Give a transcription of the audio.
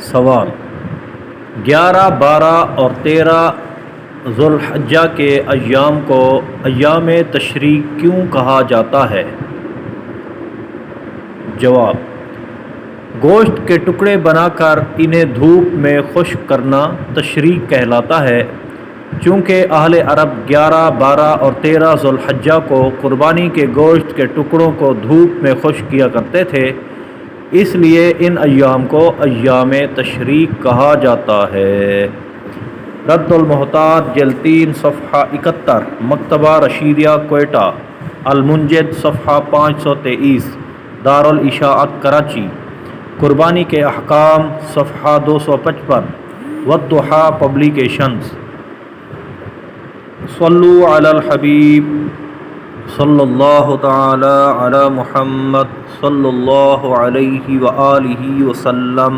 سوال: 11، 12 اور 13 ذوالحجہ کے ایام کو ایام تشریق کیوں کہا جاتا ہے؟ جواب: گوشت کے ٹکڑے بنا کر انہیں دھوپ میں خشک کرنا تشریق کہلاتا ہے۔ چونکہ اہل عرب 11، 12 اور 13 ذوالحجہ کو قربانی کے گوشت کے ٹکڑوں کو دھوپ میں خشک کیا کرتے تھے، اس لیے ان ایام کو ایام تشریق کہا جاتا ہے۔ رد المحتاج جلد 3 صفحہ 71، مکتبہ رشیدیہ کوئٹہ، المنجد صفحہ 523، دارالاشاعت کراچی۔ قربانی کے احکام صفحہ 255، والضحیٰ پبلیکیشنز۔ صلو علی الحبیب صلی اللہ تعالی علی محمد صلی اللہ علیہ وآلہ وسلم۔